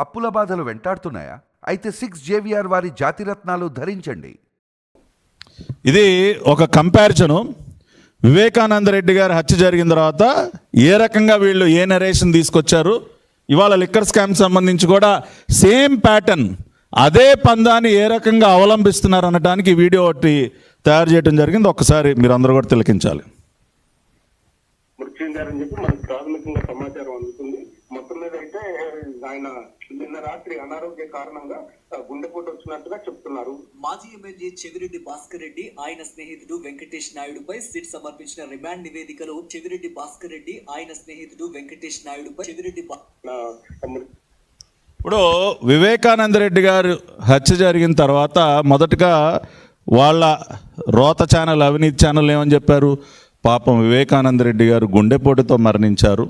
అప్పుల బాధలు వెంటాడుతున్నాయా? అయితే 6JVR వారి జాతిరత్నాలు ధరించండి. ఇది ఒక కంపారిజను. వివేకానంద రెడ్డి గారి హత్య జరిగిన తర్వాత ఏ రకంగా వీళ్ళు ఏ నరేషన్ తీసుకొచ్చారు, ఇవాళ లిక్కర్ స్కామ్ సంబంధించి కూడా సేమ్ ప్యాటర్న్, అదే పందాన్ని ఏ రకంగా అవలంబిస్తున్నారు అనడానికి వీడియో ఒకటి తయారు చేయడం జరిగింది. ఒక్కసారి మీరు అందరూ కూడా తిలకించాలి. మృతి చెందారని చెప్పి మనకు ప్రాథమికంగా సమాచారం అందుతుంది. మొత్తం మీద అయితే ఆయన నిన్న రాత్రి అనారోగ్య కారణంగా గుండెపోటు వచ్చినట్టుగా చెప్తున్నారు. మాజీ ఎమ్మెల్యే చెవిరెడ్డి భాస్కర్ రెడ్డి ఆయన స్నేహితుడు వెంకటేష్ నాయుడుపై సిట్ సమర్పించిన రిమాండ్ నివేదికలో చెవిరెడ్డి భాస్కర్ రెడ్డి ఆయన స్నేహితుడు వెంకటేష్ నాయుడుపై ఇప్పుడు వివేకానంద రెడ్డి గారు హత్య జరిగిన తర్వాత మొదటగా వాళ్ళ రోత ఛానల్, అవినీతి ఛానల్ ఏమని చెప్పారు? పాపం వివేకానంద రెడ్డి గారు గుండెపోటుతో మరణించారు,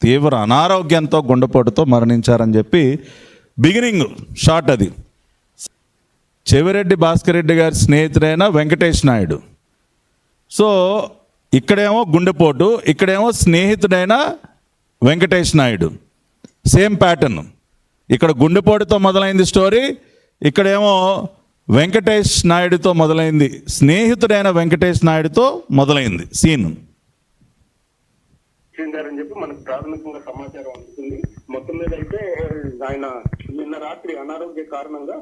తీవ్ర అనారోగ్యంతో గుండెపోటుతో మరణించారని చెప్పి బిగినింగ్ షాట్ అది. చెవిరెడ్డి భాస్కర్ రెడ్డి గారి స్నేహితుడైన వెంకటేష్ నాయుడు. సో ఇక్కడేమో గుండెపోటు, ఇక్కడేమో స్నేహితుడైన వెంకటేష్ నాయుడు. Same pattern. ఇక్కడ గుండెపోటుతో మొదలైంది స్టోరీ, ఇక్కడేమో వెంకటేష్ నాయుడుతో మొదలైంది, స్నేహితుడైన వెంకటేష్ నాయుడుతో మొదలైంది సీన్. చెందారని చెప్పి మనకు ప్రాథమికంగా సమాచారం అందుతుంది. మొత్తం మీద అయితే ఆయన నిన్న రాత్రి అనారోగ్య కారణంగా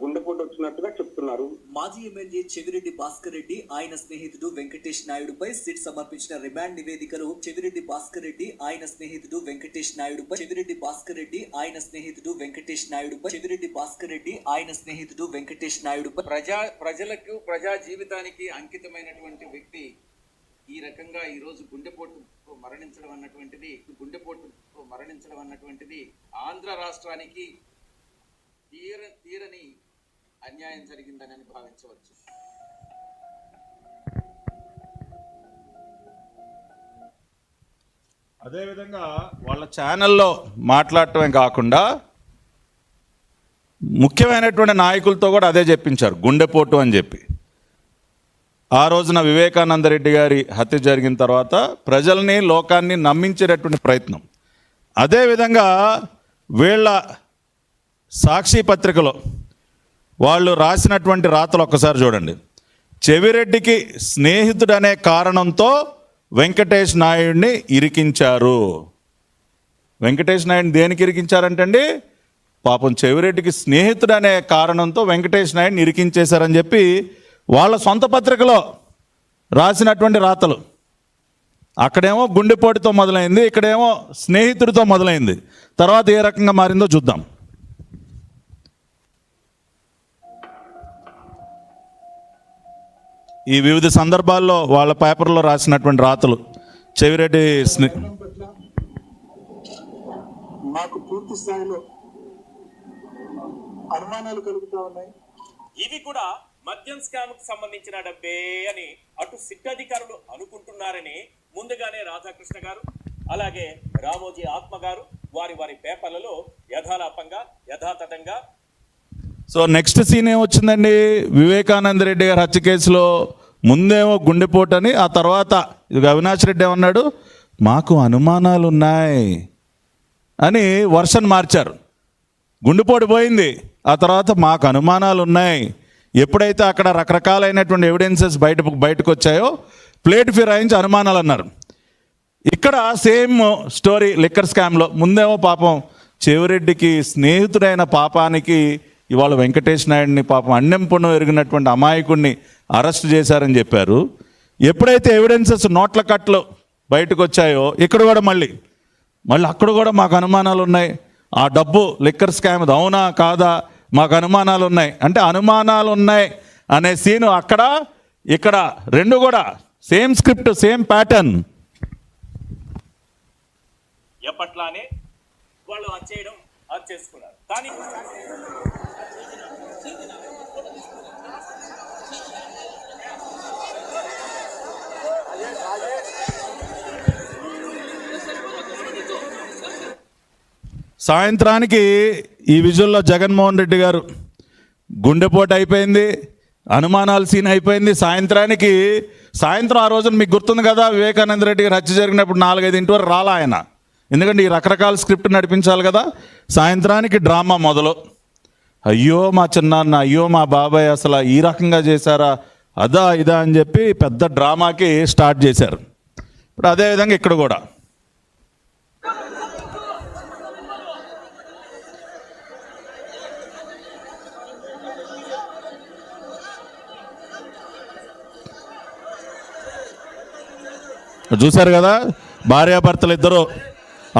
గుండెపోటు వచ్చినట్టుగా చెప్తున్నారు. మాజీ ఎమ్మెల్యే చెవిరెడ్డి భాస్కర్ రెడ్డి ఆయన స్నేహితుడు వెంకటేష్ నాయుడుపై సిట్ సమర్పించిన రిమాండ్ నివేదికలో చెవిరెడ్డి భాస్కర్ రెడ్డి ఆయన స్నేహితుడు వెంకటేష్ నాయుడుపై చెవిరెడ్డి భాస్కర్ రెడ్డి ఆయన స్నేహితుడు వెంకటేష్ నాయుడుపై చెవిరెడ్డి భాస్కర్ రెడ్డి ఆయన స్నేహితుడు వెంకటేష్ నాయుడుపై ప్రజలకు ప్రజా జీవితానికి అంకితమైనటువంటి వ్యక్తి ఈ రకంగా ఈరోజు గుండెపోటు మరణించడం అన్నటువంటిది ఆంధ్ర రాష్ట్రానికి తీరని అన్యాయం జరిగిందని భావించవచ్చు. అదేవిధంగా వాళ్ళ ఛానల్లో మాట్లాడటమే కాకుండా ముఖ్యమైనటువంటి నాయకులతో కూడా అదే చెప్పించారు, గుండెపోటు అని చెప్పి. ఆ రోజున వివేకానంద రెడ్డి గారి హత్య జరిగిన తర్వాత ప్రజల్ని, లోకాన్ని నమ్మించేటటువంటి ప్రయత్నం. అదేవిధంగా వీళ్ళ సాక్షి పత్రికలో వాళ్ళు రాసినటువంటి రాతలు ఒక్కసారి చూడండి. చెవిరెడ్డికి స్నేహితుడనే కారణంతో వెంకటేష్ నాయుడిని ఇరికించారు. వెంకటేష్ నాయుడిని దేనికి ఇరికించారంటండి? పాపం చెవిరెడ్డికి స్నేహితుడనే కారణంతో వెంకటేష్ నాయుడిని ఇరికించేశారని చెప్పి వాళ్ళ సొంత పత్రికలో రాసినటువంటి రాతలు. అక్కడేమో గుండెపోటుతో మొదలైంది, ఇక్కడేమో స్నేహితుడితో మొదలైంది. తర్వాత ఏ రకంగా మారిందో చూద్దాం. ఈ వివిధ సందర్భాల్లో వాళ్ళ పేపర్లో రాసినటువంటి రాతలు. చెవిరెడ్డి మాకు పూర్తి స్థాయిలో అనుమానాలు కలుగుతా ఉన్నాయి. ఇవి కూడా మద్యం స్కామ్ కు సంబంధించిన డబ్బే అని అటు సిట్ అధికారులు అనుకుంటున్నారని ముందుగానే రాధాకృష్ణ గారు, అలాగే రామోజీ ఆత్మ గారు వారి పేపర్లలో యథాతథంగా. సో నెక్స్ట్ సీన్ ఏమొచ్చిందండి? వివేకానంద రెడ్డి గారి హత్య కేసులో ముందేమో గుండెపోటు అని, ఆ తర్వాత ఇది అవినాష్ రెడ్డి ఏమన్నాడు? మాకు అనుమానాలు ఉన్నాయి అని వర్షన్ మార్చారు. గుండెపోటు పోయింది, ఆ తర్వాత మాకు అనుమానాలు ఉన్నాయి. ఎప్పుడైతే అక్కడ రకరకాలైనటువంటి ఎవిడెన్సెస్ బయటకు వచ్చాయో ప్లేట్ ఫిరాయించి అనుమానాలు అన్నారు. ఇక్కడ సేమ్ స్టోరీ లిక్కర్ స్కామ్లో ముందేమో పాపం చెవిరెడ్డికి స్నేహితుడైన పాపానికి ఇవాళ వెంకటేష్ నాయుడిని పాపం అన్నెంపును ఎరిగినటువంటి అమాయకుడిని అరెస్ట్ చేశారని చెప్పారు. ఎప్పుడైతే ఎవిడెన్సెస్ నోట్ల కట్లు బయటకు వచ్చాయో ఇక్కడ కూడా మళ్ళీ అక్కడ కూడా మాకు అనుమానాలు ఉన్నాయి, ఆ డబ్బు లిక్కర్ స్కామ్ అవునా కాదా, మాకు అనుమానాలు ఉన్నాయి. అంటే అనుమానాలు ఉన్నాయి అనే సీను అక్కడ, ఇక్కడ రెండు కూడా సేమ్ స్క్రిప్ట్, సేమ్ ప్యాటర్న్. ఎప్పట్లానే వాళ్ళు అది చేసుకున్నారు. కానీ సాయంత్రానికి ఈ విజువల్లో జగన్మోహన్ రెడ్డి గారు గుండెపోటు అయిపోయింది, అనుమానాల సీన్ అయిపోయింది. సాయంత్రం ఆ రోజున మీకు గుర్తుంది కదా, వివేకానంద రెడ్డి గారు హత్య జరిగినప్పుడు 4-5 వరకు రాలా ఆయన. ఎందుకంటే ఈ రకరకాల స్క్రిప్ట్ నడిపించాలి కదా. సాయంత్రానికి డ్రామా మొదలు. అయ్యో మా చిన్నాన్న, అయ్యో మా బాబాయ్ అసలు ఈ రకంగా చేశారా, అదా ఇదా అని చెప్పి పెద్ద డ్రామాకి స్టార్ట్ చేశారు. ఇప్పుడు అదేవిధంగా ఇక్కడ కూడా చూశారు కదా, భార్యాభర్తలు ఇద్దరు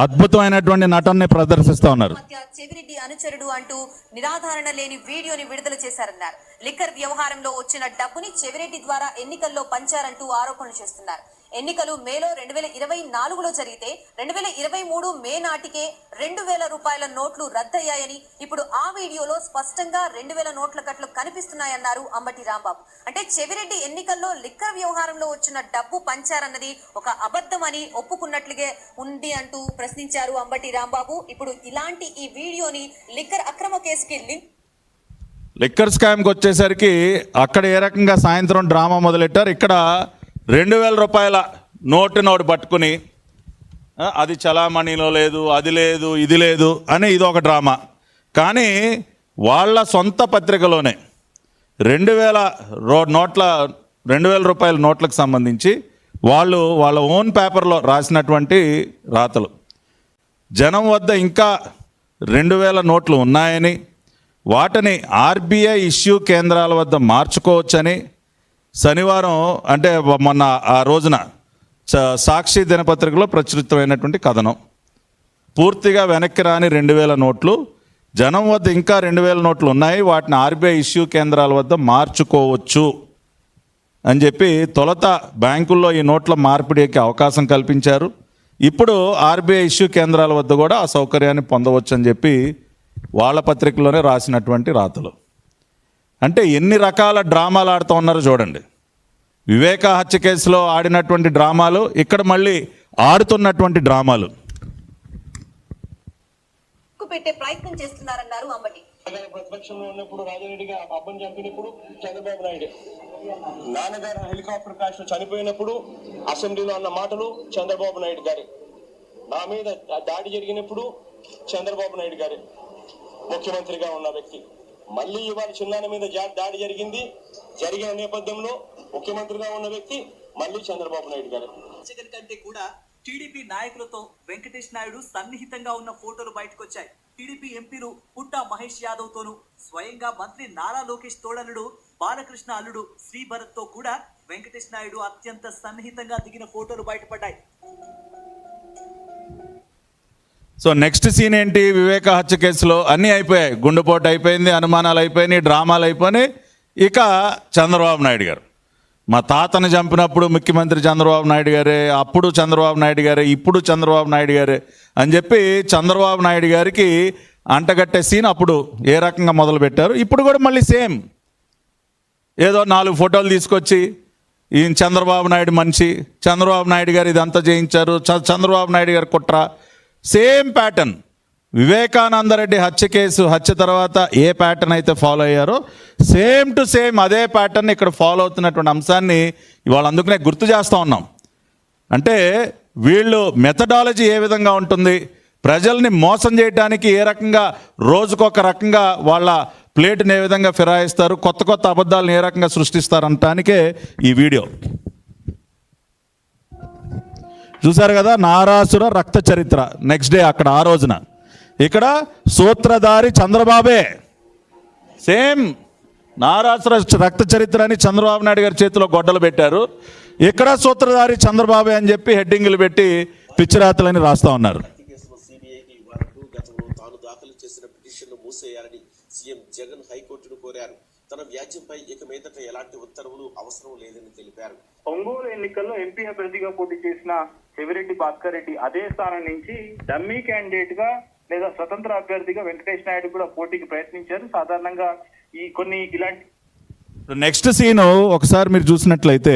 అద్భుతమైనటువంటి నటనని ప్రదర్శిస్తూ ఉన్నారు. చెవిరెడ్డి అనుచరుడు అంటూ నిరాధారణ లేని వీడియోని విడుదల చేశారన్నారు. లిక్కర్ వ్యవహారంలో వచ్చిన డబ్బుని చెవిరెడ్డి ద్వారా ఎన్నికల్లో పంచారంటూ ఆరోపణలు చేస్తున్నారు. ఎన్నికలు మేలో 2024లో జరిగితే 2023 మే నాటికే 2000 రూపాయల నోట్లు రద్దయ్యాయని, ఇప్పుడు ఆ వీడియోలో స్పష్టంగా 2000 నోట్ల కట్లు కనిపిస్తున్నాయన్నారు అంబటి రాంబాబు. అంటే చెవిరెడ్డి ఎన్నికల్లో లిక్కర్ వ్యవహారంలో వచ్చిన డబ్బు పంచారన్నది ఒక అబద్ధమని ఒప్పుకున్నట్లుగే ఉంది అంటూ ప్రశ్నించారు అంబటి రాంబాబు. ఇప్పుడు ఇలాంటి ఈ వీడియోని లిక్కర్ అక్రమ కేసుకి లిక్కర్ స్కామ్కి వచ్చేసరికి అక్కడ ఏ రకంగా సాయంత్రం డ్రామా మొదలెట్టారు. ఇక్కడ 2000 రూపాయల నోటు పట్టుకుని అది చలామణిలో లేదు, అది లేదు, ఇది లేదు అని ఇది ఒక డ్రామా. కానీ వాళ్ళ సొంత పత్రికలోనే 2000 రూపాయల నోట్లకు సంబంధించి వాళ్ళు వాళ్ళ ఓన్ పేపర్లో రాసినటువంటి రాతలు, జనం వద్ద ఇంకా 2000 నోట్లు ఉన్నాయని, వాటిని ఆర్బీఐ ఇష్యూ కేంద్రాల వద్ద మార్చుకోవచ్చని శనివారం అంటే మొన్న ఆ రోజున సాక్షి దినపత్రికలో ప్రచురితమైనటువంటి కథనం. పూర్తిగా వెనక్కి రాని 2000 నోట్లు, జనం వద్ద ఇంకా 2000 నోట్లు ఉన్నాయి, వాటిని ఆర్బీఐ ఇష్యూ కేంద్రాల వద్ద మార్చుకోవచ్చు అని చెప్పి తొలుత బ్యాంకుల్లో ఈ నోట్ల మార్పిడికి అవకాశం కల్పించారు. ఇప్పుడు ఆర్బీఐ ఇష్యూ కేంద్రాల వద్ద కూడా ఆ సౌకర్యాన్ని పొందవచ్చు అని చెప్పి వాళ్ళ పత్రికలోనే రాసినటువంటి రాతలు. అంటే ఎన్ని రకాల డ్రామాలు ఆడుతూ ఉన్నారో చూడండి. వివేక హత్య కేసులో ఆడినటువంటి డ్రామాలు, ఇక్కడ మళ్ళీ ఆడుతున్నటువంటి డ్రామాలు. పెట్టే ప్రయత్నం చేస్తున్నారన్నారు అంబటి. ప్రతిపక్షంలో ఉన్నప్పుడు రాజారెడ్డిగా అబ్బని చంపినప్పుడు చంద్రబాబు నాయుడు, నాన్నగారు హెలికాప్టర్ క్రాష్ లో చనిపోయినప్పుడు అసెంబ్లీలో అన్న మాటలు చంద్రబాబు నాయుడు గారి, నా మీద దాడి జరిగినప్పుడు చంద్రబాబు నాయుడు గారి ముఖ్యమంత్రిగా ఉన్న వ్యక్తి. మళ్ళీ ఇవాళ చిన్నాన్న మీద దాడి జరిగిన నేపథ్యంలో ముఖ్యమంత్రిగా ఉన్న వ్యక్తి మళ్ళీ చంద్రబాబు నాయుడు గారు. జగన్ కంటే కూడా టీడీపీ నాయకులతో వెంకటేష్ నాయుడు సన్నిహితంగా ఉన్న ఫోటోలు బయటకొచ్చాయి. టీడీపీ ఎంపీలు పుట్టా మహేష్ యాదవ్ తోనూ, స్వయంగా మంత్రి నారా లోకేష్ తోడలుడు బాలకృష్ణ అల్లుడు శ్రీభరత్ తో కూడా వెంకటేష్ నాయుడు అత్యంత సన్నిహితంగా దిగిన ఫోటోలు బయటపడ్డాయి. సో నెక్స్ట్ సీన్ ఏంటి? వివేక హత్య కేసులో అన్నీ అయిపోయాయి. గుండెపోటు అయిపోయింది, అనుమానాలు అయిపోయినాయి, డ్రామాలు అయిపోయినాయి. ఇక చంద్రబాబు నాయుడు గారు, మా తాతను చంపినప్పుడు ముఖ్యమంత్రి చంద్రబాబు నాయుడు గారే, అప్పుడు చంద్రబాబు నాయుడు గారే, ఇప్పుడు చంద్రబాబు నాయుడు గారే అని చెప్పి చంద్రబాబు నాయుడు గారికి అంటగట్టే సీన్ అప్పుడు ఏ రకంగా మొదలుపెట్టారు. ఇప్పుడు కూడా మళ్ళీ సేమ్, ఏదో 4 ఫోటోలు తీసుకొచ్చి ఈయన చంద్రబాబు నాయుడు మనిషి, చంద్రబాబు నాయుడు గారు ఇదంతా చేయించారు, చంద్రబాబు నాయుడు గారు కుట్ర. Same pattern. వివేకానందరెడ్డి హత్య తర్వాత ఏ ప్యాటర్న్ అయితే ఫాలో అయ్యారో సేమ్ టు సేమ్ అదే ప్యాటర్న్ ఇక్కడ ఫాలో అవుతున్నటువంటి అంశాన్ని ఇవాళ అందుకనే గుర్తు చేస్తూ ఉన్నాం. అంటే వీళ్ళు మెథడాలజీ ఏ విధంగా ఉంటుంది, ప్రజల్ని మోసం చేయడానికి ఏ రకంగా రోజుకొక రకంగా వాళ్ళ ప్లేట్ని ఏ విధంగా ఫిరాయిస్తారు, కొత్త అబద్ధాలను ఏ రకంగా సృష్టిస్తారంటానికే ఈ వీడియో. చూసారు కదా, నారాసుర రక్త చరిత్ర. నెక్స్ట్ డే అక్కడ ఆ రోజున ఇక్కడ సూత్రధారి చంద్రబాబే. సేమ్ నారాసుర రక్త చరిత్ర అని చంద్రబాబు నాయుడు గారి చేతిలో గొడ్డలు పెట్టారు. ఇక్కడ సూత్రధారి చంద్రబాబే అని చెప్పి హెడ్డింగ్లు పెట్టి పిచ్చిరాతలని రాస్తా ఉన్నారు. తాను దాఖలు చేసిన పిటిషన్ను మూసేయాలని సీఎం జగన్ హైకోర్టును కోరారు. తన వ్యాజ్యంపై ఇక మీదట ఎలాంటి ఉత్తర్వులు అవసరం లేదని తెలిపారు. ఒంగోలు ఎన్నికల్లో ఎంపీ అభ్యర్థిగా పోటీ చేసిన చెవిరెడ్డి భాస్కర్ రెడ్డి అదే స్థానం నుంచి డమ్మీ క్యాండిడేట్ గా లేదా స్వతంత్ర అభ్యర్థిగా వెంకటేష్ నాయుడు కూడా పోటీకి ప్రయత్నించారు. సాధారణంగా ఈ కొన్ని ఇలాంటి నెక్స్ట్ సీను ఒకసారి మీరు చూసినట్లయితే,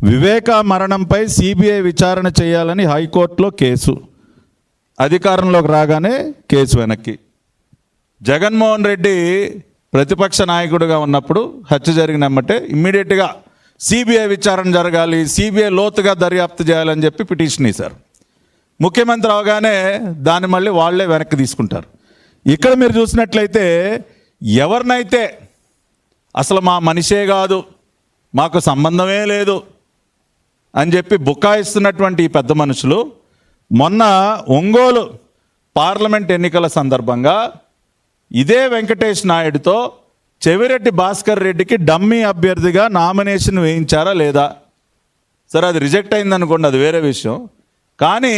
వివేక మరణంపై సిబిఐ విచారణ చేయాలని హైకోర్టులో కేసు, అధికారంలోకి రాగానే కేసు వెనక్కి. జగన్మోహన్ రెడ్డి ప్రతిపక్ష నాయకుడిగా ఉన్నప్పుడు హత్య జరిగినమ్మటే ఇమ్మీడియట్గా సిబిఐ విచారణ జరగాలి, సిబిఐ లోతుగా దర్యాప్తు చేయాలని చెప్పి పిటిషన్ వేశారు. ముఖ్యమంత్రి అవగానే దాన్ని మళ్ళీ వాళ్ళే వెనక్కి తీసుకుంటారు. ఇక్కడ మీరు చూసినట్లయితే ఎవరినైతే అసలు మా మనిషే కాదు, మాకు సంబంధమే లేదు అని చెప్పి బుకాయిస్తున్నటువంటి ఈ పెద్ద మనుషులు మొన్న ఒంగోలు పార్లమెంట్ ఎన్నికల సందర్భంగా ఇదే వెంకటేష్ నాయుడుతో చెవిరెడ్డి భాస్కర్ రెడ్డికి డమ్మీ అభ్యర్థిగా నామినేషన్ వేయించారా లేదా? సరే, అది రిజెక్ట్ అయిందనుకోండి, అది వేరే విషయం. కానీ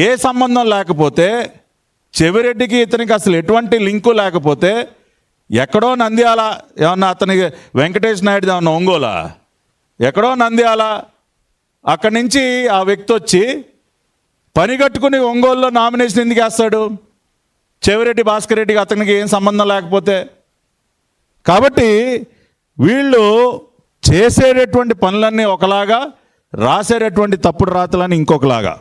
ఏ సంబంధం లేకపోతే, చెవిరెడ్డికి ఇతనికి అసలు ఎటువంటి లింకు లేకపోతే, ఎక్కడో నంద్యాల ఏమన్నా అతనికి వెంకటేష్ నాయుడు ఏమన్నా ఒంగోలా, ఎక్కడో నంద్యాల, అక్కడి నుంచి ఆ వ్యక్తి వచ్చి పని కట్టుకుని ఒంగోలులో నామినేషన్ ఎందుకు వేస్తాడు? చెవిరెడ్డి భాస్కర్ రెడ్డికి అతనికి ఏం సంబంధం లేకపోతే. కాబట్టి వీళ్ళు చేసేటటువంటి పనులన్నీ ఒకలాగా, రాసేటటువంటి తప్పుడు రాతలని ఇంకొకలాగా.